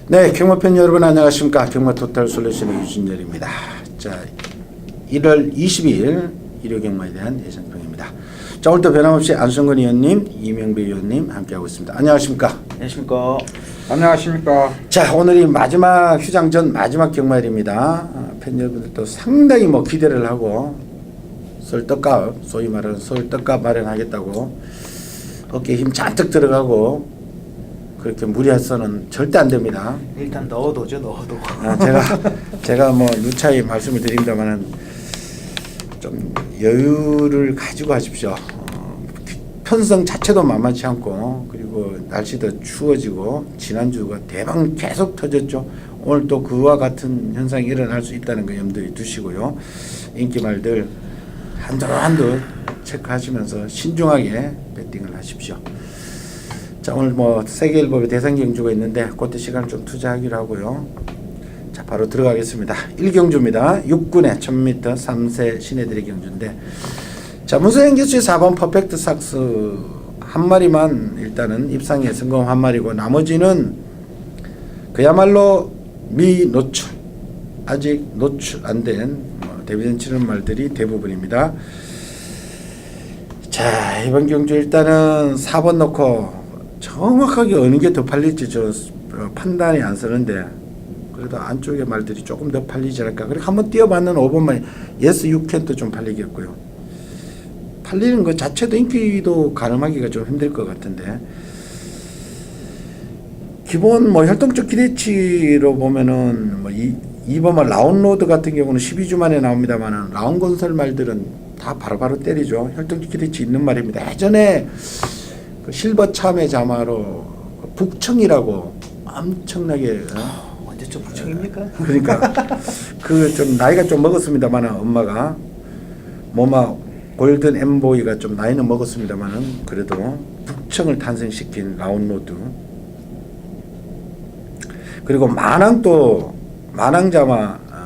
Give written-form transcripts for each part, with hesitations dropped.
네, 경마팬 여러분 안녕하십니까. 경마 토탈 솔루션의 유진열입니다. 자, 1월 22일 일요 경마에 대한 예상평입니다. 자, 오늘도 변함없이 안성근 의원님, 이명배 의원님 함께하고 있습니다. 안녕하십니까. 안녕하십니까. 안녕하십니까. 자, 오늘이 마지막 휴장 전 마지막 경마일입니다. 팬 여러분들도 상당히 기대를 하고 썰떡값, 소위 말하는 썰떡값 마련하겠다고 어깨에 힘 잔뜩 들어가고 그렇게 무리해서는 절대 안 됩니다. 일단 넣어도죠, 넣어도. 제가 누차히 말씀을 드립니다만은 좀 여유를 가지고 하십시오. 편성 자체도 만만치 않고, 그리고 날씨도 추워지고 지난주가 대박 계속 터졌죠. 오늘 또 그와 같은 현상이 일어날 수 있다는 거 염두에 두시고요. 인기말들 한두 체크하시면서 신중하게 배팅을 하십시오. 자, 오늘 세계일보의 대상 경주가 있는데 그때 시간을 좀 투자하기로 하고요. 자, 바로 들어가겠습니다. 1경주입니다. 6군의 1000m 3세 신해들의 경주인데, 자, 문서영 개수의 4번 퍼펙트 삭스 한 마리만 일단은 입상에 성공 한 마리고, 나머지는 그야말로 미노출, 아직 노출 안 된 데뷔전 치는 말들이 대부분입니다. 자, 이번 경주 일단은 4번 넣고 정확하게 어느 게 더 팔릴지 저 판단이 안 서는데, 그래도 안쪽에 말들이 조금 더 팔리지 않을까. 그리고 한번 뛰어봤는 5번만 예스 유캔도 좀 팔리겠고요. 팔리는 것 자체도 인기도 가늠하기가 좀 힘들 것 같은데, 기본 혈통적 기대치로 보면은 2번만 라운로드 같은 경우는 12주 만에 나옵니다만은, 라운건설 말들은 다 바로바로 때리죠. 혈통적 기대치 있는 말입니다. 예전에 그 실버 참외 자마로 북청이라고 엄청나게 언제적 북청입니까? 그러니까 그 좀 나이가 좀 먹었습니다만은, 엄마가 모마 골든 엠보이가 좀 나이는 먹었습니다만은 그래도 북청을 탄생시킨 라운로드, 그리고 마낭자마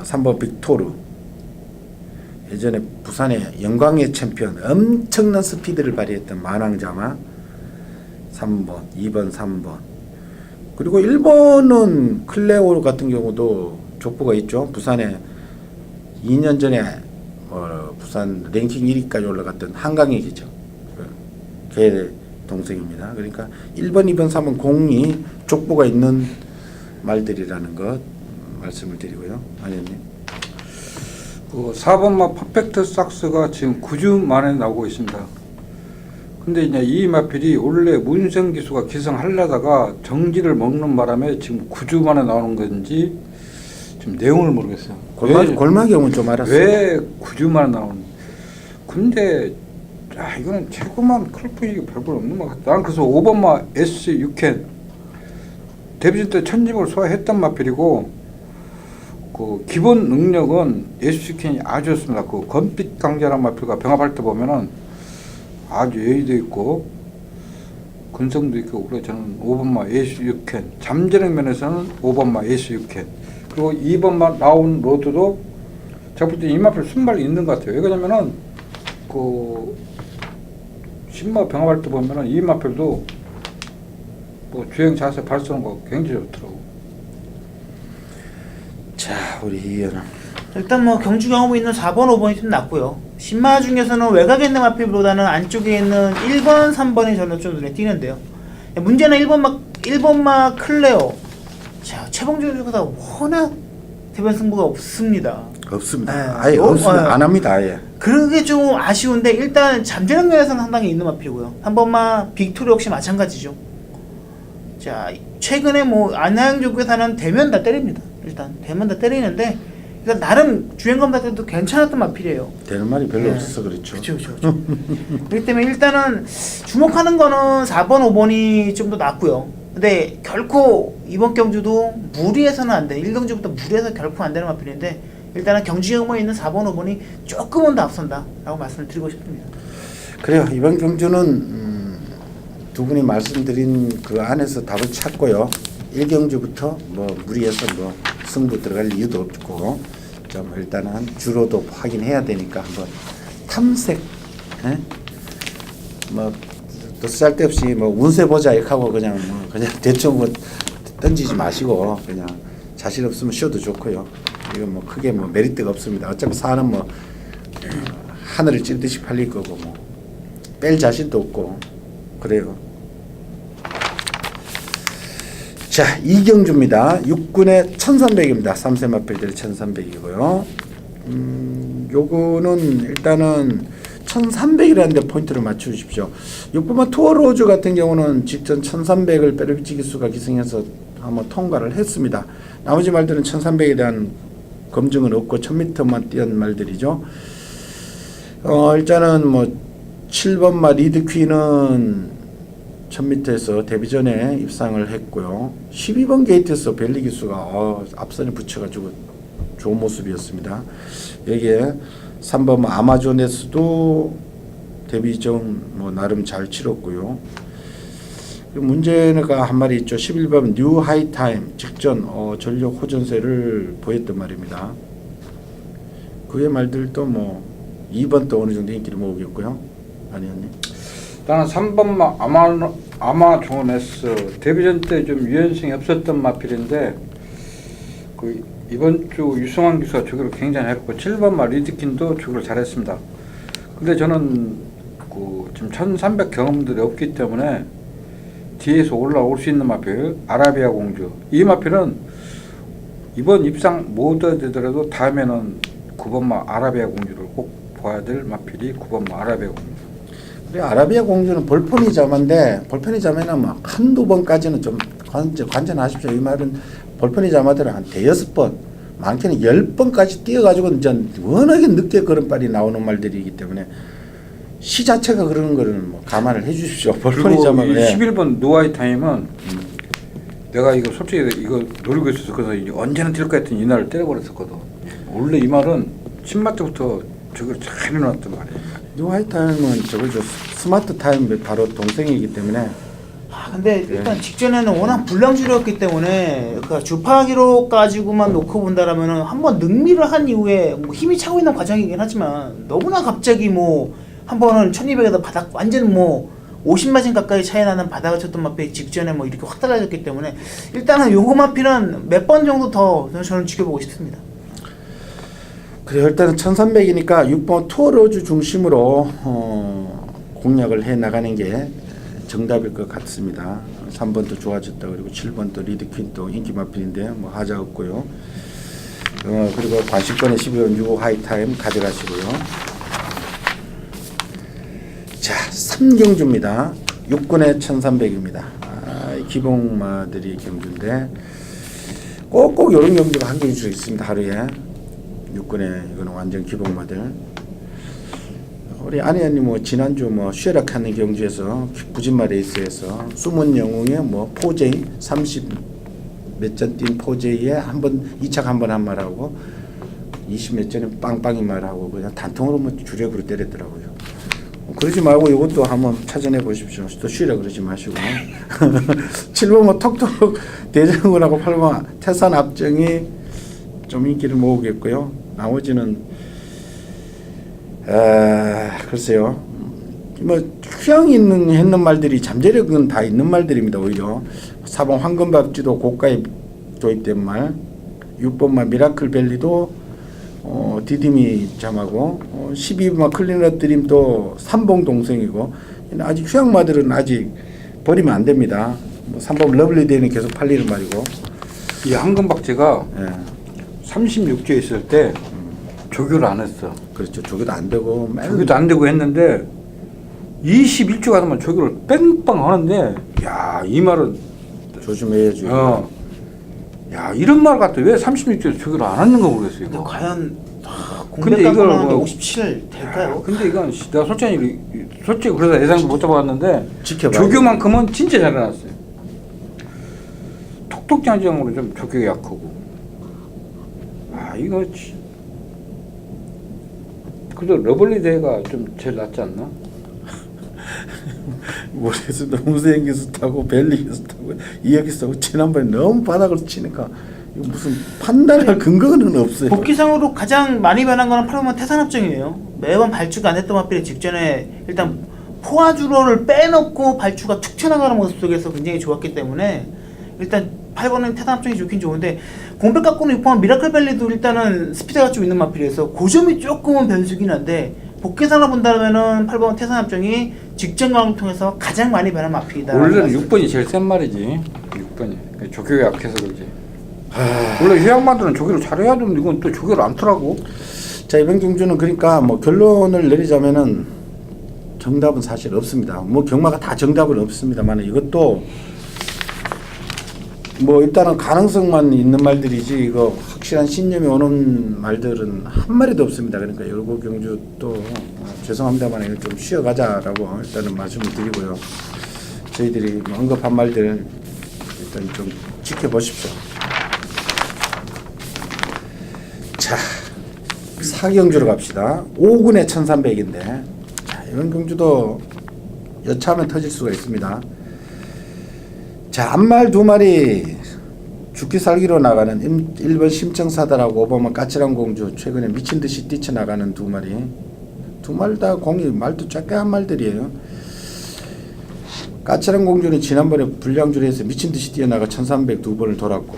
3번 빅토르, 예전에 부산의 영광의 챔피언 엄청난 스피드를 발휘했던 마낭자마 3번, 2번, 3번, 그리고 1번은 클레오 같은 경우도 족보가 있죠. 부산에 2년 전에 부산 랭킹 1위까지 올라갔던 한강이죠. 걔 동생입니다. 그러니까 1번, 2번, 3번 공이 족보가 있는 말들이라는 것 말씀을 드리고요. 아니님. 그 4번마 퍼펙트 삭스가 지금 9주 만에 나오고 있습니다. 근데 이제 이 마필이 원래 문성 기수가 기성하려다가 정지를 먹는 바람에 지금 9주 만에 나오는 건지 지금 내용을 모르겠어요. 골마경은 좀 알았어요. 왜 9주 만에 나오는? 근데 이거는 최고만 클프이 별거 없는 것 같아. 난 그래서 5번마 S 유캔 데뷔전 때 천집을 소화했던 마필이고, 그 기본 능력은 S 유캔이 아주 좋습니다. 그 건빛 강자란 마필과 병합할 때 보면은 아주 여유도 있고 근성도 있고, 그래서 저는 5번마 에이스 6캔, 잠재능 면에서는 5번마 에이스 6캔, 그리고 2번마 라운 로드도 제가 볼 때 이 마필 순발이 있는 것 같아요. 왜 그러냐면은 그 신마 병합할 때 보면은 이 마필도 주행 자세 발성한 거 굉장히 좋더라고. 자, 우리 이현아. 일단 경주 경험이 있는 4번, 5번이 좀 낫고요. 신마 중에서는 외곽에 있는 마필보다는 안쪽에 있는 1번, 3번이 저는 좀 눈에 띄는데요. 문제는 1번마 클레오. 자, 최봉준 선수가 워낙 대변 승부가 없습니다. 없습니다. 네, 아예 없습니다. 안 합니다. 아예. 그게 좀 아쉬운데, 일단 잠재력 면에서는 상당히 있는 마필이고요. 3번마 빅토리 역시 마찬가지죠. 자, 최근에 안양 쪽에서는 대면 다 때립니다. 일단 대면 다 때리는데, 일단 나름 주행감 자체도 괜찮았던 마필이에요. 되는 말이 별로 네. 없어서 그렇죠. 그렇죠. 그렇기 때문에 일단은 주목하는 거는 4번, 5번이 좀 더 낫고요. 근데 결코 이번 경주도 무리해서는 안 돼. 1경주부터 무리해서 결코 안 되는 마필인데, 일단은 경주 경험에 있는 4번, 5번이 조금은 더 앞선다 라고 말씀을 드리고 싶습니다. 그래요. 이번 경주는 두 분이 말씀드린 그 안에서 답을 찾고요. 1경주부터 무리해서 승부 들어갈 이유도 없고, 좀 일단은 주로도 확인해야 되니까 한번 탐색, 또 쓸데없이 운세 보자 이렇게 하고 그냥 대충 던지지 마시고 그냥 자신 없으면 쉬어도 좋고요. 이건 뭐 크게 뭐 메리트가 없습니다. 어차피 사는 뭐 하늘을 찌르듯이 팔릴 거고 뭐 뺄 자신도 없고 그래요. 자, 이경주입니다. 6군에 1300입니다. 3세 맞불들이 1300이고요. 요거는 일단은 1300이라는데 포인트를 맞추십시오. 6번만 투어로즈 같은 경우는 직전 1300을 페르비치 기수가 기승해서 한번 통과를 했습니다. 나머지 말들은 1300에 대한 검증은 없고 1000m만 뛰은 말들이죠. 일단은 뭐 7번마 리드퀸은 1000m에서 데뷔 전에 입상을 했고요. 12번 게이트에서 벨리 기수가 앞선에 붙여가지고 좋은 모습이었습니다. 여기에 3번 아마존에서도 데뷔 전 뭐 나름 잘 치렀고요. 문제가 한 마리 있죠. 11번 뉴 하이타임 직전 전력 호전세를 보였단 말입니다. 그의 말들도 뭐 2번 또 어느 정도 인기를 모으겠고요. 아니었니? 나는 3번마 아마존에서 데뷔전 때 좀 유연성이 없었던 마필인데 그 이번 주 유승환 기수가 조교를 굉장히 했고 7번마 리드킨도 조교를 잘했습니다. 근데 저는 그 지금 1300 경험들이 없기 때문에 뒤에서 올라올 수 있는 마필 아라비아 공주, 이 마필은 이번 입상 못 되더라도 다음에는 9번마 아라비아 공주를 꼭 봐야 될 마필이 9번마 아라비아 공주. 그래, 아라비아 공주는 볼펜이 자마인데 볼펜이 자마는 막 한두 번까지는 좀 관전하십시오. 이 말은 볼펜이 자마들은 한 대여섯 번, 많게는 10번까지 뛰어가지고 이제 워낙에 늦게 걸음발이 나오는 말들이기 때문에 시 자체가 그러는 거는 뭐 감안을 해주십시오. 볼펜이 자마. 11번 노아이 타임은 내가 이거 솔직히 이거 노리고 있어서 그래서 이제 언제나 뛸 것 같은 이 날을 때려버렸었거든. 원래 이 말은 10마 때부터 저걸 잘 해놨단 말이에요. 뉴 하이타임은 저걸 스마트 타임 바로 동생이기 때문에. 근데 일단 직전에는 워낙 불량주력이었기 때문에 그 주파 기록 가지고만 놓고 본다라면은 한번 능미를 한 이후에 뭐 힘이 차고 있는 과정이긴 하지만 너무나 갑자기 뭐 한 번은 1200에다 바닥 완전 뭐 50마진 가까이 차이 나는 바닥을 쳤던 마필이 직전에 뭐 이렇게 확 달라졌기 때문에 일단은 요거 마필은 몇 번 정도 더 저는 지켜보고 싶습니다. 그래요. 일단은 1300이니까 6번 투어로즈 중심으로 공략을 해 나가는 게 정답일 것 같습니다. 3번도 좋아졌다. 그리고 7번도 리드퀸도 인기 마필인데 뭐 하자 없고요. 그리고 관심권의 12번 6호 하이타임 가져가시고요. 자, 3경주입니다. 6군의 1300입니다. 기봉마들이 경주인데 꼭꼭 이런 경주가 한 경주 있습니다. 하루에 6군에 이거는 완전 기봉마들. 우리 안혜연님 뭐 지난주 뭐 쉐락하는 경주에서 부진마 레이스에서 숨은 영웅의 뭐 포제이 30 몇 전 뛴 포제이에 한번 2착 한 번 한 말하고 20 몇 전에 빵빵이 말하고 그냥 단통으로 뭐 주력으로 때렸더라고요. 그러지 말고 이것도 한번 찾아내 보십시오. 또 쉬라 그러지 마시고. 7번 뭐 톡톡 대장군하고 8번 태산 압정이 좀 인기를 모으겠고요. 나머지는 글쎄요. 뭐 휴양 있는 했는 말들이 잠재력은 다 있는 말들입니다. 오히려 4번 황금밥지도 고가에 도입된 말, 6번만 미라클 벨리도 디디미 잠하고 12번 클리너 드림도 삼봉 동생이고 아직 휴양마들은 아직 버리면 안 됩니다. 뭐 3번 러블리데이는 계속 팔리는 말이고. 이 황금박쥐가 36주에 있을 때 조교를 안 했어. 그렇죠. 조교도 안 되고 조교도 안 되고 했는데 21주 가서만 조교를 뺑빵 하는데 야, 이 말은 조심해야지. 야, 이런 말 같아. 왜 36주에 조교를 안 하는 거 모르겠어 근데 이거. 과연 근데 이걸 공백각으로 뭐- 57 될까요? 근데 이건 내가 솔직히 그래서 예상도 못 잡아봤는데 지켜봐야 조교만큼은 진짜 잘해놨어요. 톡톡장장으로 좀 조교가 약하고. 이거 그래도 러블리데이가 좀 제일 낫지 않나? 모래에서 너무 센 기수 타고 벨리 기수 타고 이어 기수 타고 지난번에 너무 바닥을 치니까 이거 무슨 판단할 근거는 없어요. 복귀상으로 가장 많이 변한 거는 8번 태산합정이에요. 매번 발주가 안 했던 마필이 직전에 일단 포화주로를 빼놓고 발주가 툭 튀어나가는 모습 속에서 굉장히 좋았기 때문에 일단 8번은 태산 합정이 좋긴 좋은데 공백 갖고는 6번 미라클밸리도 일단은 스피드가 좀 있는 마필이어서 그 점이 조금은 변수긴 한데 복귀상으로 본다면은 8번 태산 합정이 직전 강을 통해서 가장 많이 변한 마필이다. 원래는 6번이 제일 센 말이지. 6번이 조교가 약해서 그러지. 원래 휴양마들은 조교를 잘해야 되는데 이건 또 조교를 안 더라고. 자, 이번 경주는 그러니까 뭐 결론을 내리자면은 정답은 사실 없습니다. 뭐 경마가 다 정답은 없습니다만 이것도 뭐 일단은 가능성만 있는 말들이지 이거 확실한 신념이 오는 말들은 한 마리도 없습니다. 그러니까 열고 경주 또 죄송합니다만 이거 좀 쉬어가자라고 일단은 말씀을 드리고요. 저희들이 뭐 언급한 말들 일단 좀 지켜보십시오. 자, 4경주로 갑시다. 5군에 1300인데 자, 이런 경주도 여차하면 터질 수가 있습니다. 자, 앞말 두 마리 죽기 살기로 나가는 1번 심청사다라고 5번은 까칠한 공주 최근에 미친듯이 뛰쳐나가는 두 마리 다 공이 말도 작게 한 말들이에요. 까칠한 공주는 지난번에 불량주례에서 미친듯이 뛰어나가 1300 두 번을 돌았고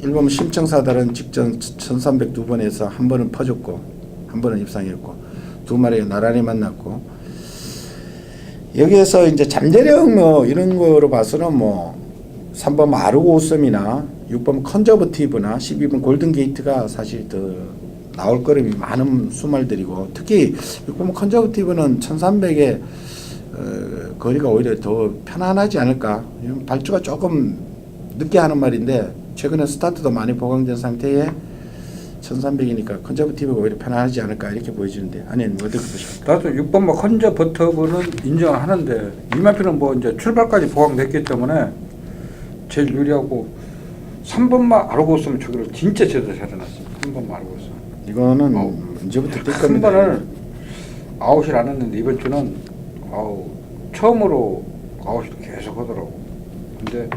1번 심청사달은 직전 1300 두 번에서 한 번은 퍼졌고 한 번은 입상했고 두 마리가 나란히 만났고 여기에서 이제 잠재력 뭐 이런 거로 봐서는 뭐 3번 아르고우썸이나 6번 컨저버티브나 12번 골든게이트가 사실 더 나올 거름이 많은 수말들이고 특히 6번 컨저버티브는 1300의 거리가 오히려 더 편안하지 않을까. 발주가 조금 늦게 하는 말인데 최근에 스타트도 많이 보강된 상태에 1300이니까 컨저버티브가 오히려 편안하지 않을까 이렇게 보여지는데 아니 어떻게 보십니까? 나도 6번 뭐 컨저버티브는 인정을 하는데 이마피는 뭐 이제 출발까지 보강됐기 때문에 제일 유리하고 3번만 알고 있으면 저기를 진짜 제대로 잘해놨습니다. 3번만 알고 있으면 이거는 언제부터 뛸 한 겁니다. 번을 아웃을 안 했는데 이번 주는 처음으로 아웃을 계속 하더라고. 근데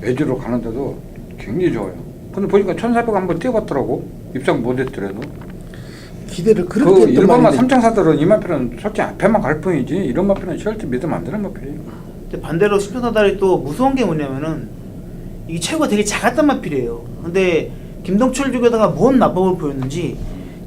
에지로 가는데도 굉장히 좋아요. 근데 보니까 1400 한번 뛰어봤더라고. 입상 못했더라도. 기대를 그 그렇게 했던 일반만 말인데 3창사들은 이 마필은 솔직히 앞에만 갈 뿐이지 이런 마필은 절대 믿으면 안 되는 마필이에요. 근데 반대로 심청사달이 또 무서운 게 뭐냐면은 이 체구가 되게 작았단 마필이에요. 근데 김동철 쪽에다가 뭔 나법을 보였는지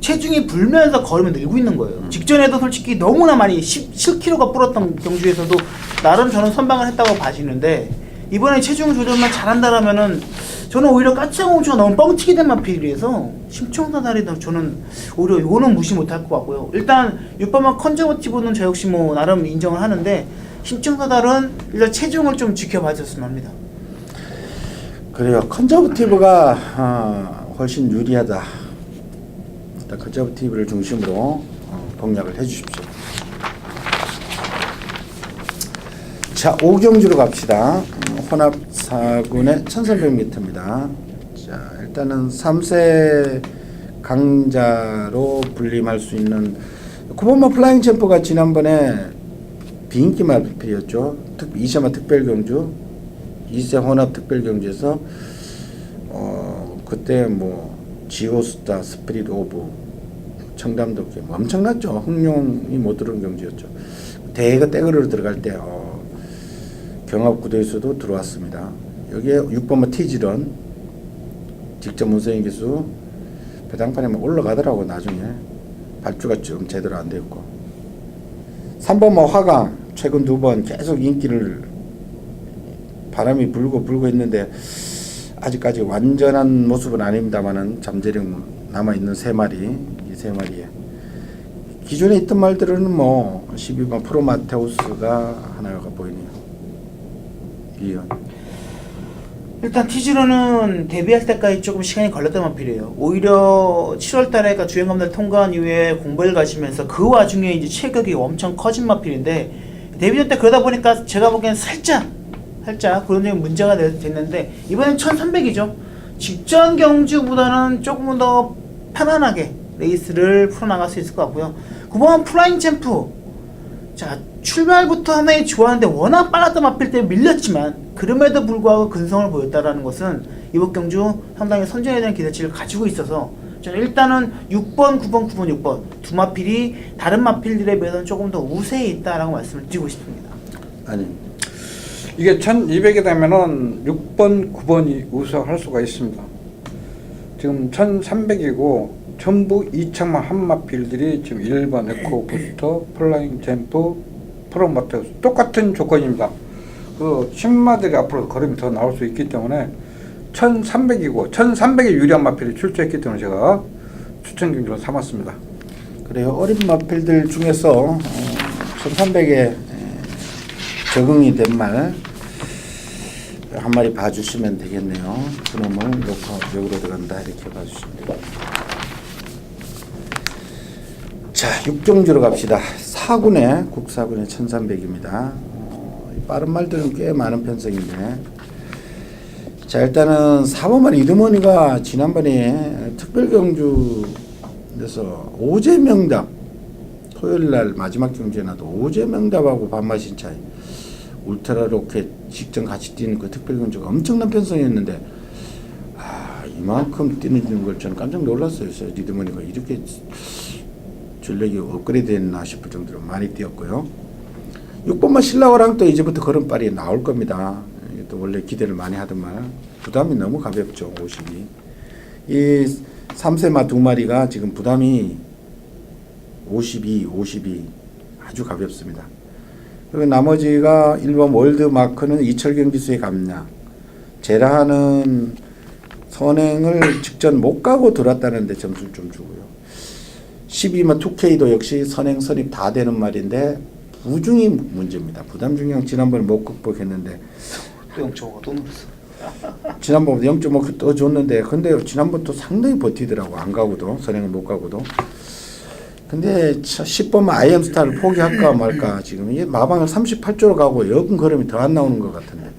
체중이 불면서 걸으면 늘고 있는 거예요. 직전에도 솔직히 너무나 많이 17kg가 불었던 경주에서도 나름 저는 선방을 했다고 봐지는데 이번에 체중 조절만 잘한다라면은 저는 오히려 까치공주가 너무 뻥치게 된 마필이라서 심청사달이도 저는 오히려 이거는 무시 못할 것 같고요. 일단 6번만 컨저버티브는 저 역시 뭐 나름 인정을 하는데 심청사달은 일단 체중을 좀 지켜봐줬으면 합니다. 그래요. 컨저버티브가 훨씬 유리하다. 일단 컨저버티브를 중심으로 공략을 해주십시오. 자, 5경주로 갑시다. 혼합 4군의 1300m입니다. 자, 일단은 3세 강자로 군림할 수 있는 9번마 플라잉 챔프가 지난번에 비인기 마필이었죠. 2세마 특별경주 2세 혼합 특별경주에서 그때 뭐 지오스타 스피릿 오브 청담도께 뭐 엄청났죠. 흥룡이 못 들어온 경주였죠. 대회가 떼그로 들어갈 때 경합구도에서도 들어왔습니다. 여기에 6번마 티지런 직접 문세인 기수 배당판에만 올라가더라고. 나중에 발주가 좀 제대로 안 되었고 3번마 화강 최근 2번 계속 인기를 바람이 불고 있는데 아직까지 완전한 모습은 아닙니다만은 잠재력 남아있는 3마리 이 3마리에 기존에 있던 말들은 뭐 12번 프로마테우스가 하나가 보이네요. 이연 일단 티즈로는 데뷔할 때까지 조금 시간이 걸렸던 마필이에요. 오히려 7월달에 주행감들 통과한 이후에 공부를 가시면서 그 와중에 이제 체격이 엄청 커진 마필인데 데뷔전 때 그러다 보니까 제가 보기엔 살짝 그런 점이 문제가 됐는데 이번엔 1300이죠. 직전 경주보다는 조금 더 편안하게 레이스를 풀어나갈 수 있을 것 같고요. 9번 플라잉 챔프. 자, 출발부터 하나의 좋았는데 워낙 빨랐던 마필 때문에 밀렸지만 그럼에도 불구하고 근성을 보였다라는 것은 이번 경주 상당히 선전에 대한 기대치를 가지고 있어서 저는 일단은 6번, 9번, 9번, 6번 두 마필이 다른 마필들에 비해서는 조금 더 우세에 있다라고 말씀을 드리고 싶습니다. 아니 이게 1200이 되면은 6번, 9번이 우승할 수가 있습니다. 지금 1300이고 전부 이창만 한마필들이 지금 1번 에코 부스터, 플라잉 잼프, 프로마테우스 똑같은 조건입니다. 그 신마들이 앞으로 걸음이 더 나올 수 있기 때문에 1300이고 1300에 유리한 마필이 출제했기 때문에 제가 추천 경기로 삼았습니다. 그래요. 어린 마필들 중에서 1300에 적응이 된 말 한 마리 봐주시면 되겠네요. 그놈을 녹화역으로 들어간다 이렇게 봐주시면 되겠네요. 자, 6경주로 갑시다. 4군에 국사군의 1300입니다. 빠른 말들은 꽤 많은 편성인데, 자, 일단은 4번말 이드머니가 지난번에 특별경주에서 오제명답, 토요일날 마지막 경주에 나도 오제명답하고 반마신 차이, 울트라 로켓 직전 같이 뛰는 그 특별경주가 엄청난 편성이었는데, 이만큼 뛰는 걸 저는 깜짝 놀랐어요. 그래서 리드머니가 이렇게 전력이 업그레이드 됐나 싶을 정도로 많이 뛰었고요. 6번만 신라호랑 또 이제부터 걸음발이 나올 겁니다. 또 원래 기대를 많이 하더만 부담이 너무 가볍죠. 52. 이 3세마 두 마리가 지금 부담이 52 아주 가볍습니다. 그리고 나머지가 1번 월드마크는 이철경 기수의 감량, 제라하는 선행을 직전 못 가고 들어왔다는데 점수를 좀 주고요. 12만 2K도 역시 선행 선입 다 되는 말인데 부중이 문제입니다. 부담 중량 지난번에 못 극복했는데 또 0.5가 또 늘었어. 지난번보다 0.5 떠줬는데 근데 지난번부터 상당히 버티더라고. 안 가고도 선행을 못 가고도. 근데 10번만 아이엠스타를 포기할까 말까 지금 이게 마방을 38조로 가고 여분 걸음이 더 안 나오는 것 같은데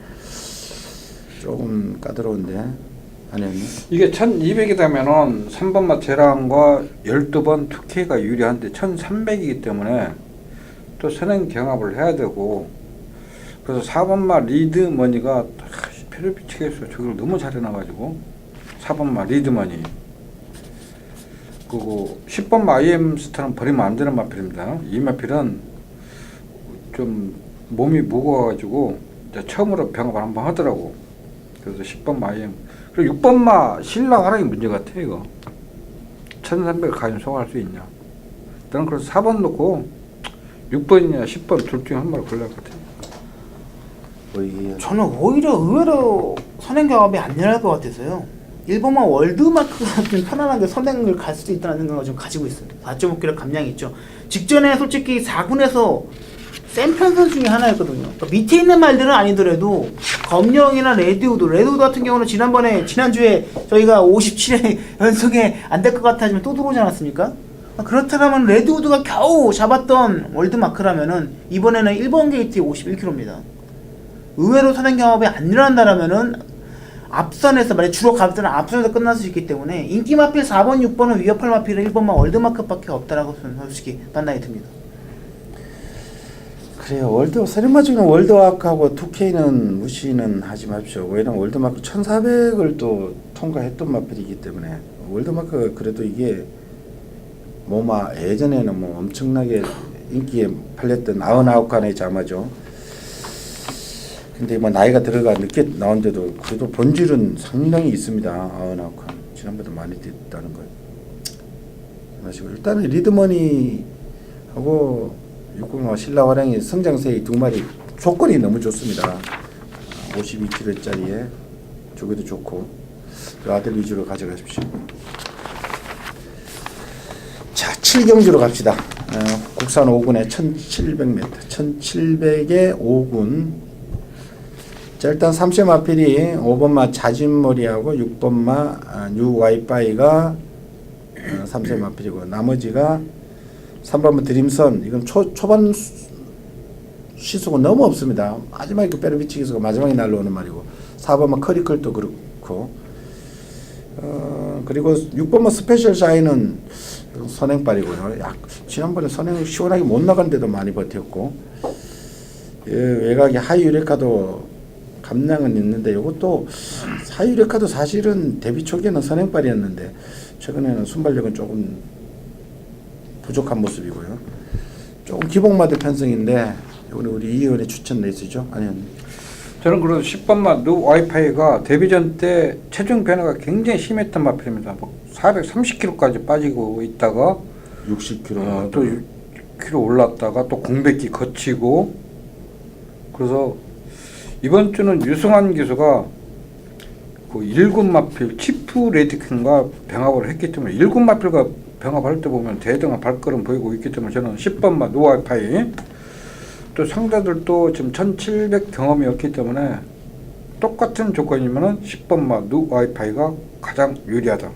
조금 까다로운데 아니요. 이게 1200이 되면은 3번마 제랑과 12번 2K가 유리한데 1300이기 때문에 또 선행 경합을 해야 되고, 그래서 4번마 리드머니가 페르비치에서 저걸 너무 잘해놔가지고 4번마 리드머니, 그리고 10번마 IM스타는 버리면 안 되는 마필입니다. 이 마필은 좀 몸이 무거워가지고 이제 처음으로 병합을 한번 하더라고. 그래서 10번마 IM, 그리고 6번마 신라화랑이 문제 같아. 이거 1300을 과연 소화할 수 있냐. 나는 그래서 4번 놓고 6번이냐 10번 둘 중에 한 마리 골라야 할 것 같아. 저는 오히려 의외로 선행 경합이 안 일어날 것 같아서요. 1번만 월드마크가 좀 편안하게 선행을 갈 수도 있다는 생각을 좀 가지고 있어요. 4.5kg 감량이 있죠. 직전에 솔직히 4군에서 센 편선 중에 하나였거든요. 그러니까 밑에 있는 말들은 아니더라도 검령이나 레드우드 같은 경우는 지난주에 저희가 57회 연속에 안 될 것 같아 하지만 또 들어오지 않았습니까? 그렇다면 레드우드가 겨우 잡았던 월드마크라면은 이번에는 1번 게이트에 51kg입니다. 의외로 선행 경합이 안 일어난다라면은 앞선에서 만약 주로 가봤던 앞선에서 끝날 수 있기 때문에 인기 마필 4번, 6번은 위협할 마필은 1번만 월드마크밖에 없다라고 저는 솔직히 판단이 듭니다. 그래요. 서른마 중에 월드마크하고 2K는 무시는 하지 마십시오. 왜냐면 월드마크 1400을 또 통과했던 마필이기 때문에 월드마크가 그래도 이게 예전에는 엄청나게 인기에 팔렸던 99칸의 자마죠. 근데 나이가 들어가 늦게 나온데도 그래도 본질은 상당히 있습니다. 99칸 지난번에 많이 됐다는 걸 마시고, 일단은 리드머니하고 6번마 신라화랑이 성장세의 두 마리 조건이 너무 좋습니다. 52kg짜리에 조개도 좋고 그 아들 위주로 가져가십시오. 자, 7경주로 갑시다. 국산 5군에 1700m 1700에 5군. 자, 일단 3세 마필이 5번마 자진머리하고 6번마 뉴 와이파이가 3세 마필이고, 나머지가 3번마 드림선, 이건 초반 시속은 너무 없습니다. 마지막에 그 페르비치 기수가 마지막에 날라오는 말이고, 4번마 커리클도 그렇고, 그리고 6번마 스페셜 샤이는 선행발이고요. 지난번에 선행 시원하게 못 나간데도 많이 버텼고, 외곽에 하이 유레카도 감량은 있는데, 이것도 하이 유레카도 사실은 데뷔 초기에는 선행발이었는데 최근에는 순발력은 조금 부족한 모습이고요. 조금 기복마들 편성인데, 이번에 우리 이 의원의 추천 레이스죠? 아니요. 저는 그래서 10번마 누 와이파이가 데뷔전 때 체중 변화가 굉장히 심했던 마필입니다. 뭐 430kg까지 빠지고 있다가 60kg. 또 6kg 올랐다가 또 공백기 거치고, 그래서 이번 주는 유승환 기수가 그 1군 마필 치프 레디킨과 병합을 했기 때문에 1군 마필과 병합할 때 보면 대등한 발걸음 보이고 있기 때문에 저는 10번마 누 와이파이, 또 상대들도 지금 1700 경험이 없기 때문에 똑같은 조건이면은 10번마 누 와이파이가 가장 유리하다.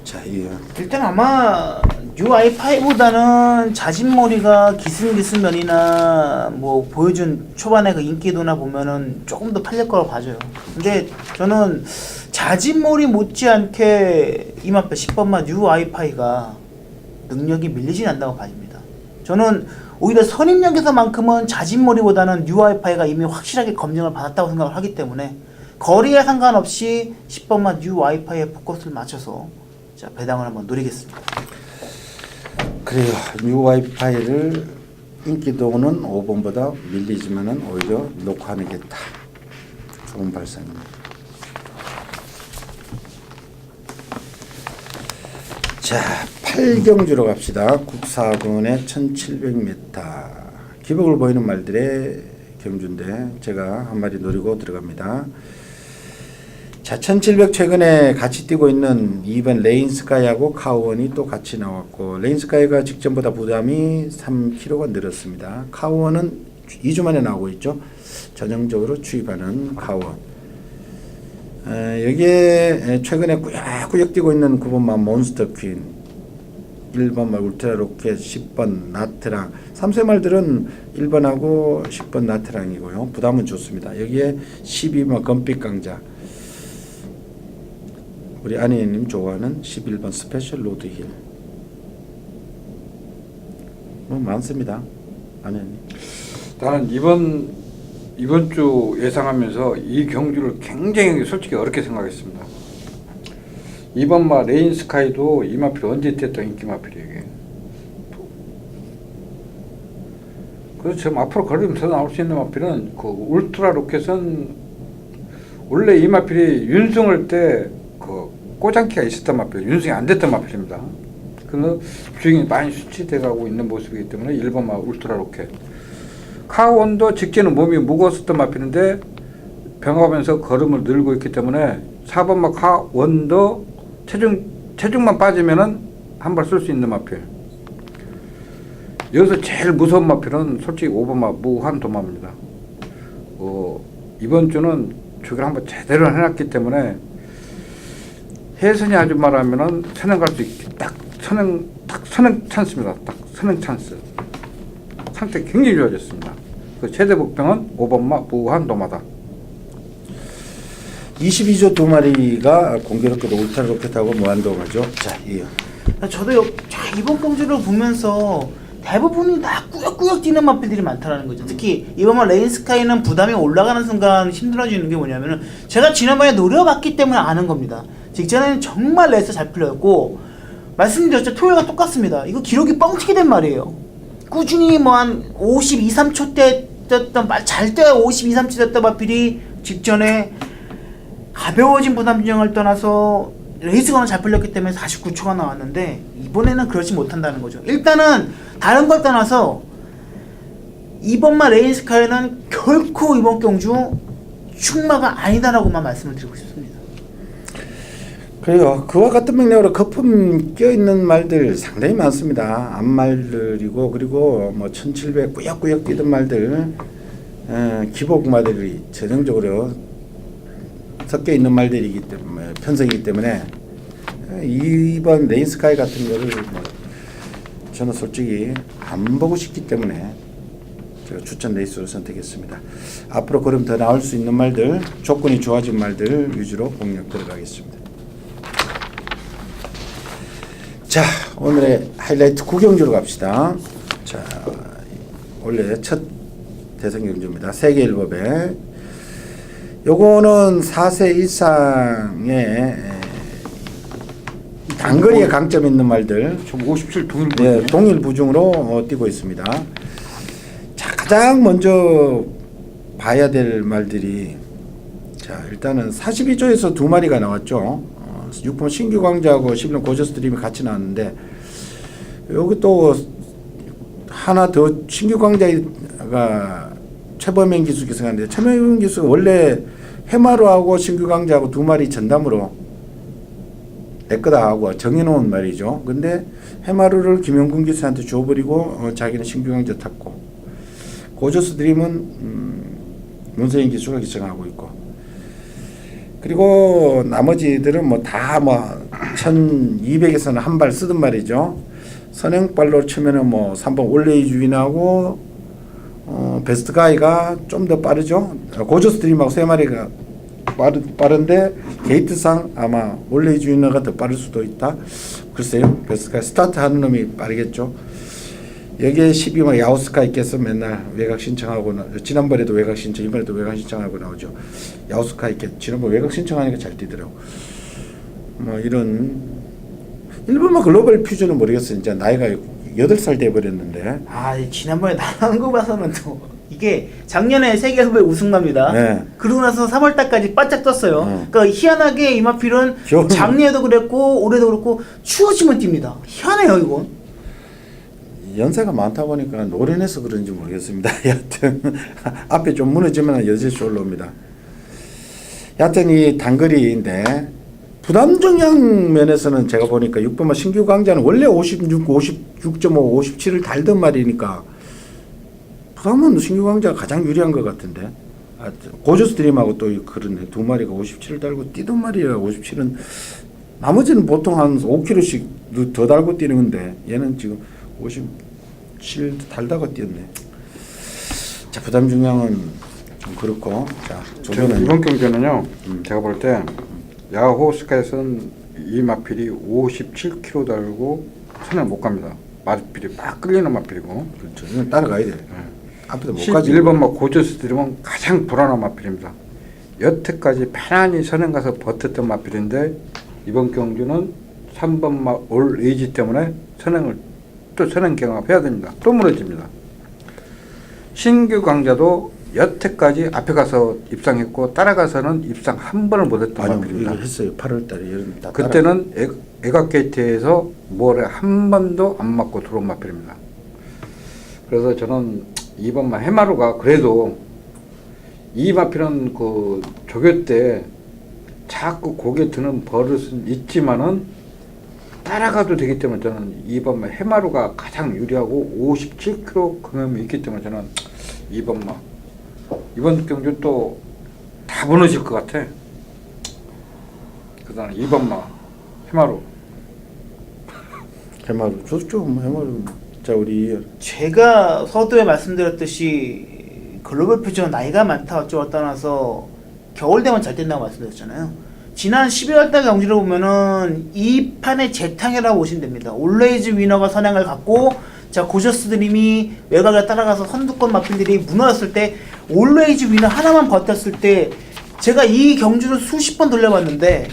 자, 이 일단 아마 UI5보다는 자진몰이가 기승기승면이나 뭐 보여준 초반에 그 인기도나 보면은 조금 더 팔릴 거라고 봐줘요. 근데 저는 자진몰이 못지않게 이마페 10번마 UI5가 능력이 밀리진 않는다고 봐집니다. 저는 오히려 선임력에서만큼은 자진몰이보다는 UI5가 이미 확실하게 검증을 받았다고 생각을 하기 때문에 거리에 상관없이 10번마 UI5에 포커스를 맞춰서 자, 배당을 한번 노리겠습니다. 그래요. 뉴 와이파이를 인기도는 5번보다 밀리지만은 오히려 녹화하는 게 다 좋은 발상입니다. 자, 8경주로 갑시다. 국사군의 1700m 기복을 보이는 말들의 경주인데 제가 한 마리 노리고 들어갑니다. 자, 1700 최근에 같이 뛰고 있는 2번 레인스카이하고 카우원이 또 같이 나왔고, 레인스카이가 직전보다 부담이 3kg가 늘었습니다. 카우원은 2주 만에 나오고 있죠. 전형적으로 추입하는 카우원. 여기에 최근에 꾸역꾸역 뛰고 있는 9번마 몬스터 퀸, 1번마 울트라 로켓, 10번 나트랑, 3세 말들은 1번하고 10번 나트랑이고요. 부담은 좋습니다. 여기에 12번 검빛 강자, 우리 아니님 좋아하는 11번 스페셜 로드힐. 뭐 많습니다. 아니님. 나는 이번 주 예상하면서 이 경주를 굉장히 솔직히 어렵게 생각했습니다. 이번 마 레인 스카이도 이 마필 언제 뛰었던 인기 마필이에요. 이게. 그래서 지금 앞으로 걸으면서 나올 수 있는 마필은 그 울트라 로켓은 원래 이 마필이 윤승을 때 그 꼬장기가 있었던 마필, 윤승이 안 됐던 마필입니다. 그래서 주행이 많이 수치돼 가고 있는 모습이기 때문에 1번 마 울트라 로켓. 카원도 직전에 몸이 무거웠었던 마필인데 병합하면서 걸음을 늘고 있기 때문에 4번 마 카원도 체중만 빠지면은 한 발 쓸 수 있는 마필. 여기서 제일 무서운 마필은 솔직히 5번 마 무한도마입니다. 이번 주는 주기를 한번 제대로 해놨기 때문에 혜선이 아줌마라면은 선행 갈 수 있게 딱 선행 찬스입니다. 딱 선행 찬스. 상태 굉장히 좋아졌습니다. 그 최대 복병은 5번마 무한도마다. 22조 두 마리가 공교롭게도 울트라 로켓하고 무한도마죠. 자, 이어. 저도 이번 경주를 보면서 대부분이 다 꾸역꾸역 뛰는 마필들이 많다는 거죠. 특히 이번 레인스카이는 부담이 올라가는 순간 힘들어지는 게 뭐냐면은 제가 지난번에 노려봤기 때문에 아는 겁니다. 직전에는 정말 레이스 잘 풀렸고, 말씀드렸죠. 토요일과 똑같습니다. 이거 기록이 뻥튀기 된 말이에요. 꾸준히 뭐 한 52, 3초 때 뛰었던, 잘 때 52, 3초 뛰었던 마필이 직전에 가벼워진 부담 진영을 떠나서 레이스가 잘 풀렸기 때문에 49초가 나왔는데 이번에는 그렇지 못한다는 거죠. 일단은 다른 걸 떠나서 이번마 레인스카이는 결코 이번 경주 충마가 아니다라고만 말씀을 드리고 싶습니다. 그래요. 그와 같은 맥락으로 거품 껴있는 말들 상당히 많습니다. 앞말들이고, 그리고 뭐 1700 꾸역꾸역 뛰던 말들, 기복 말들이 전형적으로 섞여 있는 말들이기 때문에, 편성이기 때문에 이번 레인스카이 같은 거를 뭐 저는 솔직히 안 보고 싶기 때문에 제가 추천 레이스로 선택했습니다. 앞으로 그럼 더 나올 수 있는 말들, 조건이 좋아진 말들 위주로 공략 들어가겠습니다. 자, 오늘의 하이라이트 구경주로 갑시다. 자, 원래 첫 대선 경주입니다. 세계일법에 요거는 4세 이상의 단거리에 강점 있는 말들, 지금 57 동일 부중. 네, 동일 부중으로 뛰고 있습니다. 자, 가장 먼저 봐야 될 말들이, 자 일단은 42조에서 두 마리가 나왔죠. 6번 신규 광자하고 11번 고저스 드림이 같이 나왔는데, 여기 또 하나 더 신규 광자가 최범행 기수 기승하는데, 최범행 기수가 원래 해마루하고 신규 광자하고 두 마리 전담으로 내 거다 하고 정해놓은 말이죠. 근데 해마루를 김영군 기수한테 줘버리고 자기는 신규 광자 탔고, 고저스 드림은 문세인 기수가 기승하고 있고, 그리고 나머지들은 뭐 다 뭐 1200에서는 한 발 쓰던 말이죠. 선행발로 치면은 뭐 3번 올레이 주인하고 베스트 가이가 좀 더 빠르죠. 고저스 드림하고 세 마리가 빠른데 게이트상 아마 올레이 주인어가 더 빠를 수도 있다. 글쎄요. 베스트 가이 스타트 하는 놈이 빠르겠죠. 여기에 12만 야우스카이께서 맨날 외곽 신청하고 지난번에도 외곽 신청, 이번에도 외곽 신청하고 나오죠. 야우스카이께 지난번 외곽 신청하니까 잘 뛰더라고. 뭐 이런 일본만 글로벌 퓨전은 모르겠어요. 이제 나이가 8살 돼 버렸는데. 아, 지난번에 나가는 거 봐서는 또 이게 작년에 세계 후배 우승갑니다. 네. 그러고 나서 3월 달까지 바짝 떴어요. 그러니까 희한하게 이마필은 겨울은- 작년에도 그랬고 올해도 그렇고 추워지면 뜁니다. 희한해요, 이건. 연세가 많다 보니까 노련해서 그런지 모르겠습니다. 여하튼 앞에 좀 무너지면 여전히 올라옵니다. 여하튼 이 단거리인데 부담 정량 면에서는 제가 보니까 6번마 신규 강자는 원래 56, 56.5, 57을 달던 말이니까 부담은 신규 강자가 가장 유리한 것 같은데, 고저스 드림하고 또 그러네. 두 마리가 57을 달고 뛰던 말이라 57은 나머지는 보통 한 5km씩 더 달고 뛰는 건데 얘는 지금 57 달다가 뛰었네. 자, 부담 중량은 좀 그렇고, 자 조변은 이번 경기는요. 제가 볼 때 야호스카에서는 이 마필이 57km 달고 선을 못 갑니다. 마필이 막 끌리는 마필이고. 그렇죠. 이건 따라가야 돼. 앞에도 못 가지. 11번 막 고저스 드림은 가장 불안한 마필입니다. 여태까지 편안히 선행 가서 버텼던 마필인데 이번 경주는 3번 막 올 에이지 때문에 선행을 또 선행 경합해야 됩니다. 또 무너집니다. 신규 강자도 여태까지 앞에 가서 입상했고 따라가서는 입상 한 번을 못했던 아니요, 마필입니다. 이거 했어요. 8월달에 여름 다. 그때는 애각 게이트에서 뭐래 한 번도 안 맞고 들어온 마필입니다. 그래서 저는 이번만 해마루가 그래도 이 마필은 그 조교 때 자꾸 고개 드는 버릇은 있지만은 따라가도 되기 때문에 저는 이번만 해마루가 가장 유리하고 57km 경험이 있기 때문에 저는 이번 경주 또 다 무너질 것 같아. 그다음 이번만 해마루. 해마루 좋죠. 해마루. 자, 우리 제가 서두에 말씀드렸듯이 글로벌 퓨전 나이가 많다 어쩌고 떠나서 겨울 되면 잘 된다고 말씀드렸잖아요. 지난 12월 달 경기를 보면은 이 판의 재탕이라고 보시면 됩니다. 올레이즈 위너가 선행을 갖고, 자 고저스 드림이 외곽에 따라가서 선두권 마필들이 무너졌을 때 올레이즈 위너 하나만 버텼을 때 제가 이 경주를 수십 번 돌려봤는데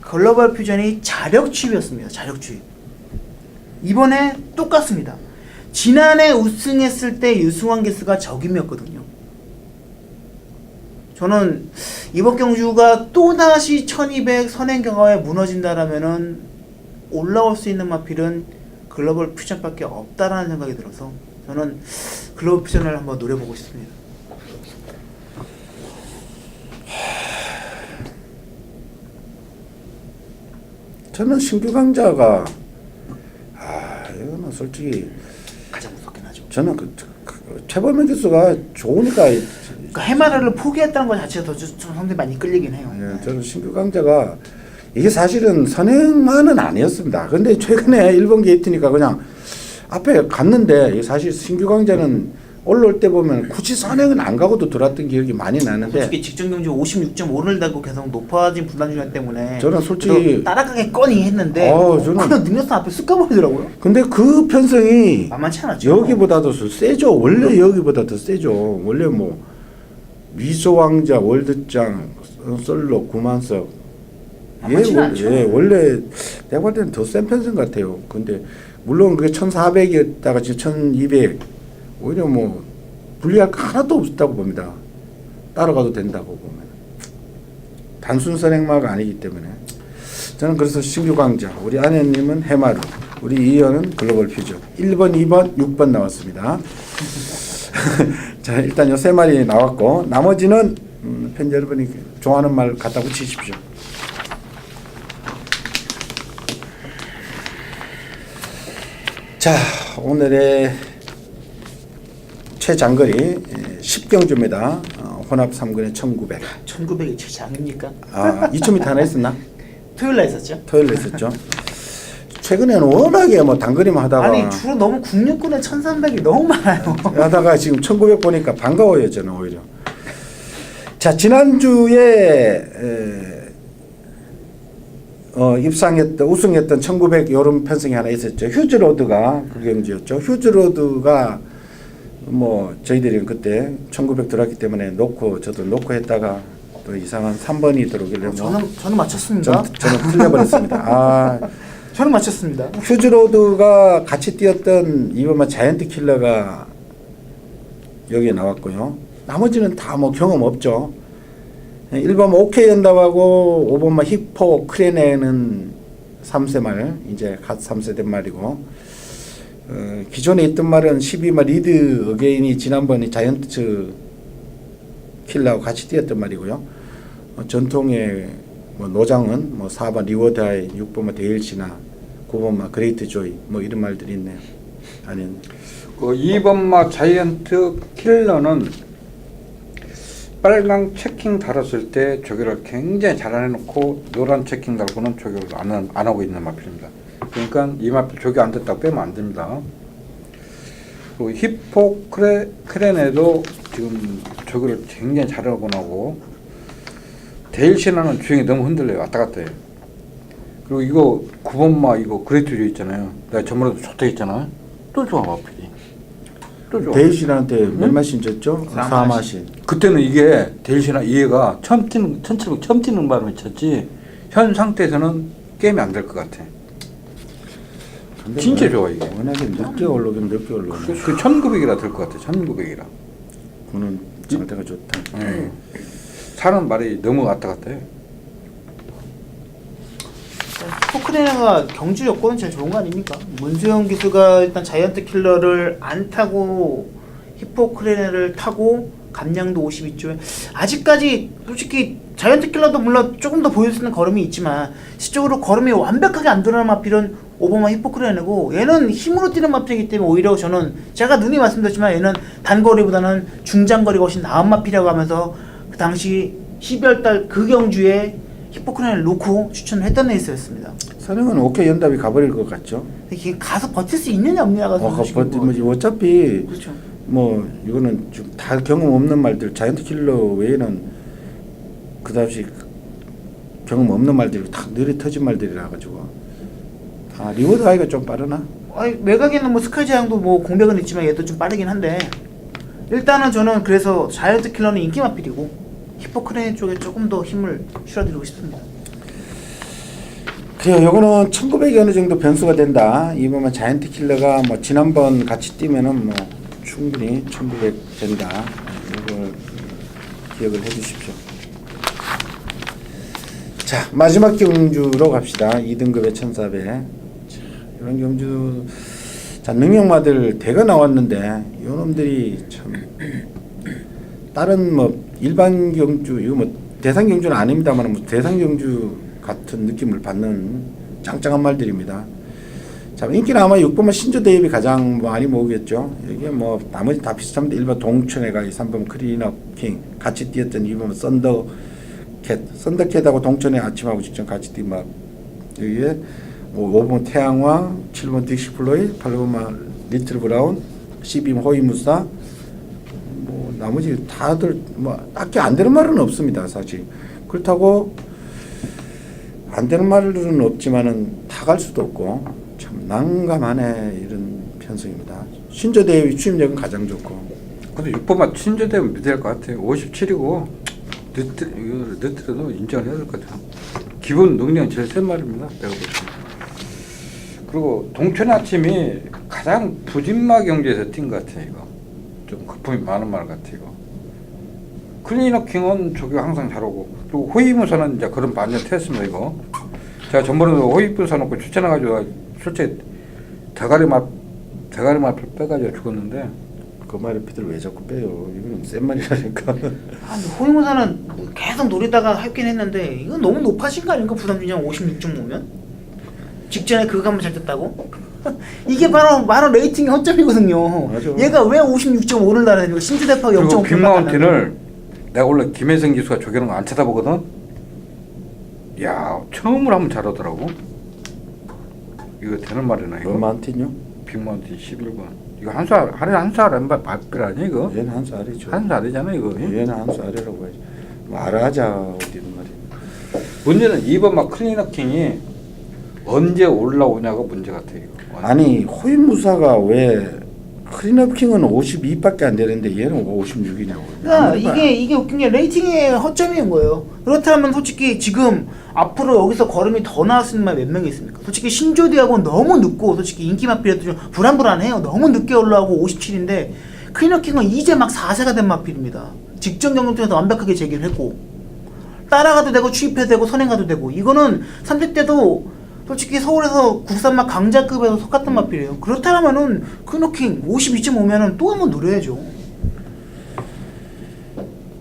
글로벌 퓨전이 자력 추입이었습니다. 자력 추입. 이번에 똑같습니다. 지난해 우승했을 때 유승환 기수가 적임이었거든요. 저는 이번 경주가 또다시 1200 선행 경합에 무너진다라면은 올라올 수 있는 마필은 글로벌 퓨전밖에 없다라는 생각이 들어서 저는 글로벌 퓨전을 한번 노려보고 싶습니다. 저는 신규 강자가 이거는 솔직히 가장 무섭긴 하죠. 저는 최범현 기수가 좋으니까. 그러니까 해마라를 포기했다는 것 자체가 더 좀 상당히 많이 끌리긴 해요. 예, 저는 신규 강자가 이게 사실은 선행만은 아니었습니다. 근데 최근에 일본 게이트니까 그냥 앞에 갔는데, 사실 신규 강자는 올라올 때 보면 굳이 선행은 안 가고도 들어왔던 기억이 많이 나는데, 솔직히 직전 경주 56.5를 달고 계속 높아진 분단 중량 때문에 저는 솔직히 따라가겠거니 했는데 저는 그냥 능력상 앞에 쑥 가버리더라고요. 근데 그 편성이 만만치 않았죠. 여기보다도 세죠. 원래 여기보다 더 세죠. 원래 뭐 미소 왕자, 월드짱, 솔로, 구만석. 만만치 않죠. 원래 내가 볼 때는 더 센 편성 같아요. 근데 물론 그게 1400이었다가 지금 1200, 오히려 뭐 불리할 거 하나도 없었다고 봅니다. 따라가도 된다고 보면 단순 선행마가 아니기 때문에 저는 그래서 신규 강자, 우리 아내님은 해마루, 우리 이현은 글로벌 퓨전 1번, 2번, 6번 나왔습니다. 자, 일단 요 세 마리 나왔고 나머지는 팬 여러분이 좋아하는 말 갖다 붙이십시오. 자, 오늘의 최장거리 10경주입니다. 혼합 3근의 1900. 1900이 최장입니까? 아, 2000m 하나 했었나? 토요일 날 했었죠. 토요일에 했었죠. 최근에는 워낙에 뭐 단거리만 하다가 아니 주로 너무 국립군에 1300이 너무 많아요. 하다가 지금 1900 보니까 반가워요 저는 오히려. 자, 지난주에 입상했던 우승했던 1900 여름 편성이 하나 있었죠. 휴즈로드가 그 경주였죠. 휴즈로드가 뭐 저희들이 그때 1900 들어왔기 때문에 놓고 저도 놓고 했다가 또 이상한 3번이 들어오길래 뭐 저는 맞췄습니다. 저는 틀려버렸습니다. 아, 저는 맞췄습니다. 휴즈로드가 같이 뛰었던 이번만 자이언트 킬러가 여기에 나왔고요. 나머지는 다 뭐 경험 없죠. 1번 오케이 연답하고 5번만 히포 크레네는 3세 말, 이제 갓 3세 된 말이고, 기존에 있던 말은 12말 리드 어게인이 지난번에 자이언트 킬러하고 같이 뛰었던 말이고요. 전통의 뭐 노장은 뭐 4번 리워드하이, 6번만 데일시나 9번만 그레이트 조이 뭐 이런 말들이 있네요. 아니면 그 2번마 자이언트 킬러는 빨강 체킹 달았을 때 조교를 굉장히 잘 안 해놓고 노란 체킹 달고는 조교를 안 하고 있는 마필입니다. 그러니까 이 마필 조교 안 됐다고 빼면 안 됩니다. 그리고 히포크레네도 지금 조교를 굉장히 잘하고 나고 데일시나는 주행이 너무 흔들려요. 왔다 갔다 해요. 그리고 이거 9번마 이거 그레이트조 있잖아요. 내가 전번에도 좋다 했잖아. 또 좋아 마필이. 또 좋아. 데일시나한테 몇 마신 졌죠? 4마신. 그때는 이게 데일시나 이해가 1700 처음 뛰는 바람에 쳤지 현 상태에서는 게임이 안 될 것 같아. 진짜 좋아 이게. 워낙에 늦게 올라오긴 늦게 올라오네. 그 1900이라 될 것 같아. 1900이라. 그는 상태가 좋다. 사는 말이 너무 왔다 갔다 해. 포크레네가 경주 여건은 제일 좋은 거 아닙니까? 문수영 기수가 일단 자이언트 킬러를 안 타고 히포크레네를 타고 감량도 52조에 아직까지 솔직히 자이언트 킬러도 물론 조금 더 보여줄 수 있는 걸음이 있지만 시적으로 걸음이 완벽하게 안 드러나는 마필은 오버마 히포크레네고 얘는 힘으로 뛰는 마필이기 때문에 오히려 저는 제가 눈이 말씀드렸지만 얘는 단거리보다는 중장거리가 훨씬 나은 마필이라고 하면서 그 당시 12월달 그 경주에 히포크레네를 놓고 추천을 했던 레이스였습니다. 선행은 오케이 연답이 가버릴 것 같죠. 이게 가서 버틸 수 있느냐 없느냐가 어차피 그렇죠. 뭐 이거는 좀 다 경험 없는 말들 자이언트 킬러 외에는 그다지 경험 없는 말들이 다 느리 터진 말들이라 가지고 리워드 하이가 좀 빠르나? 아니 외곽에는 뭐 스카이자양도 뭐 공백은 있지만 얘도 좀 빠르긴 한데 일단은 저는 그래서 자이언트 킬러는 인기 마필이고 히포크레네 쪽에 조금 더 힘을 실어드리고 싶습니다. 그래요. 요거는 1900이 어느 정도 변수가 된다. 이번만 자이언트 킬러가 뭐 지난번 같이 뛰면은 뭐 충분히 1900 된다. 이걸 기억을 해 주십시오. 자, 마지막 경주로 갑시다. 2등급의 1400. 자, 이런 경주 자, 능력마들 대가 나왔는데 요놈들이 참 다른 뭐 일반 경주 이거 뭐 대상 경주는 아닙니다만 뭐 대상 경주 같은 느낌을 받는 짱짱한 말들입니다. 자, 인기는 아마 6번만 신조 대입이 가장 많이 모으겠죠. 이게 뭐 나머지 다 비슷합니다. 1번 동천애가 3번 크리너 킹 같이 뛰었던 2번 썬더캣하고 동천애 아침하고 직전 같이 뛰 막 여기에 뭐 5번 태양왕, 7번 딕시플로이, 8번 리틀 브라운, 12번 호이무사 뭐 나머지 다들 뭐 딱히 안 되는 말은 없습니다. 사실 그렇다고 안 되는 말은 없지만은 다 갈 수도 없고 참 난감하네 이런 편성입니다. 신조 대회 추임력은 가장 좋고. 근데 6번만 친조되면 믿어야 할 것 같아요. 57이고 늦더라도 인정을 해야 될 것 같아요. 기본 능력은 제일 센 말입니다. 내가 볼 때. 그리고 동천 아침이 가장 부진마 경주에서 뛴 것 같아요. 이거 좀 거품이 많은 말 같아요. 이거 클리너킹은 저기 항상 잘하고 또 호위무사는 이제 그런 반전 했습니다 이거. 제가 전번에 호위분 사놓고 추천해가지고 솔직히 대가리 맛을 빼가지고 죽었는데 그 말을 피들 왜 자꾸 빼요? 이거는 센 말이라니까. 아니 호위무사는 계속 노리다가 했긴 했는데 이건 너무 높아진 거 아닌가? 부담 중량 56.5면 직전에 그거 한번 잘 떴다고? 이게 바로 레이팅의 허점이거든요. 맞아. 얘가 왜 56.5를 달아내는 거야? 신주대파가 그리고 0.5. 빅마운틴을 내가 원래 김혜성 기수가 조개는 거 안 쳐다보거든. 야 처음으로 한번 잘하더라고. 이거 되는 말이나 이거. 마운틴요? 빅마운틴 11번. 이거 한살 말별 아니야 이거? 얘는 한 수 아래죠. 한 살 아니잖아 이거. 얘는 한 수 아래라고 해야지. 뭐 알아하자 어디는 말이야. 문제는 2번 막 클리너킹이 언제 올라오냐가 문제 같아요. 이거. 아니 호위무사가 왜 클린업킹은 52밖에 안 되는데 얘는 56이냐고. 그러니까 이게 웃긴 게 레이팅의 허점인 거예요. 그렇다면 솔직히 지금 앞으로 여기서 걸음이 더 나올 수 있는 말 몇 명이 있습니까? 솔직히 신조디하고는 너무 늦고 솔직히 인기 마필도 좀 불안불안해요. 너무 늦게 올라오고 57인데 클리너킹은 이제 막 4세가 된 마필입니다. 직전 경쟁에서 완벽하게 제기를 했고 따라가도 되고 추입해도 되고 선행가도 되고 이거는 3대 때도 솔직히 서울에서 국산맛 강자급에서 속았던 마필이에요. 그렇다면은 클리너킹 52.5면은 또 한번 노려야죠.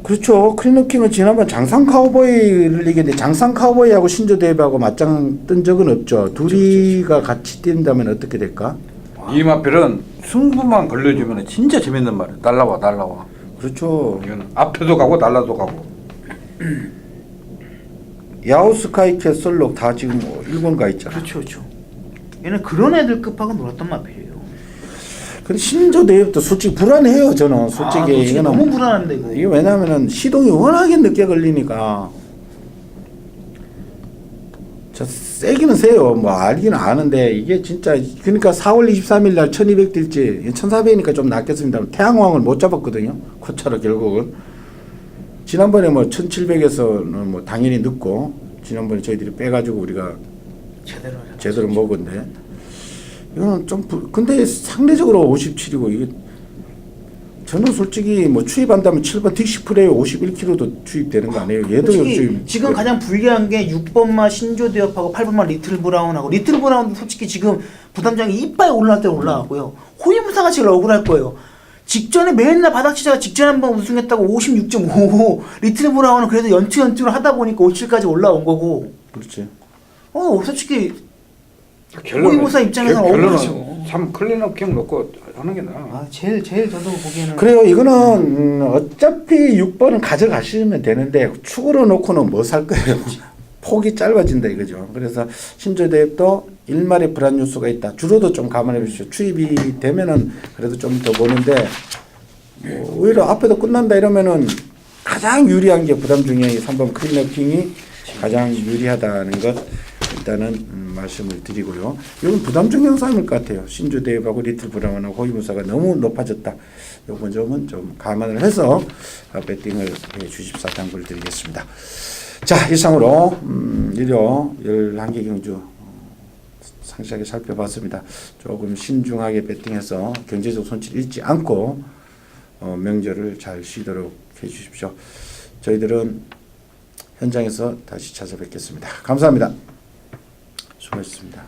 그렇죠. 클린업킹은 지난번 장상 카우보이를 이겼는데 장상 카우보이하고 신조 대비하고 맞짱 뜬 적은 없죠. 둘이가 같이 뛴다면 어떻게 될까? 이 마필은 승부만 걸려주면 진짜 재밌는 말이야. 날라와. 그렇죠. 이거는 앞에도 가고 날라도 가고. 야우스카이캐 솔록 다 지금 일본 가 있잖아. 그렇죠. 얘는 그런 애들 급하고 놀았던 마필이에요. 근데 신조 대비도 솔직히 불안해요. 저는 솔직히 이거는 너무 불안한데 이거. 이게 왜냐면은 시동이 워낙에 늦게 걸리니까 저 세기는 세요. 뭐 알기는 아는데 이게 진짜 그러니까 4월 23일 날 1200 뛸지 1400이니까 좀 낫겠습니다. 태양왕을 못 잡았거든요. 코차로 결국은 지난번에 뭐 1700에서는 뭐 당연히 늦고 지난번에 저희들이 빼가지고 우리가 제대로 먹었는데 이거는 좀 근데 상대적으로 57이고 이게 저는 솔직히 뭐 추입한다면 7번 딕시프레이 51kg도 추입되는 거 아니에요? 얘도 솔직히 지금 가장 불리한 게 6번마 신조 대업하고 8번마 리틀 브라운하고 리틀 브라운도 솔직히 지금 부담장이 이빨 올라갈 때 올라가고요. 호위무사가 제일 억울할 거예요. 직전에 맨날 바닥치자가 직전에 한번 우승했다고 56.5 리틀 브라운은 그래도 연투를 하다 보니까 57까지 올라온 거고. 그렇지. 솔직히 호위무사 입장에서는 억울하죠. 참 클리너킹 넣고 하는 게 나아. 아 제일 저도 보기에는 그래요. 이거는 어차피 6번은 가져가시면 되는데 축으로 놓고는 뭐 살 거예요. 폭이 짧아진다 이거죠. 그래서 신조대도 일말의 불안 요소가 있다. 주로도 좀 감안해 주십시오. 추입이 되면은 그래도 좀 더 보는데 뭐 오히려 앞에도 끝난다 이러면은 가장 유리한 게 부담 중에 3번 클리너킹이 가장 유리하다는 것 일단은 말씀을 드리고요. 이건 부담 중형 싸움일 것 같아요. 신조 대입하고 리틀 브라운하고 호위무사가 너무 높아졌다. 이번 점은 좀 감안을 해서 배팅을 해 주십사 당부를 드리겠습니다. 자, 이상으로 일요 11개 경주 상세하게 살펴봤습니다. 조금 신중하게 배팅해서 경제적 손실 잃지 않고 명절을 잘 쉬도록 해주십시오. 저희들은 현장에서 다시 찾아뵙겠습니다. 감사합니다. 수고하셨습니다.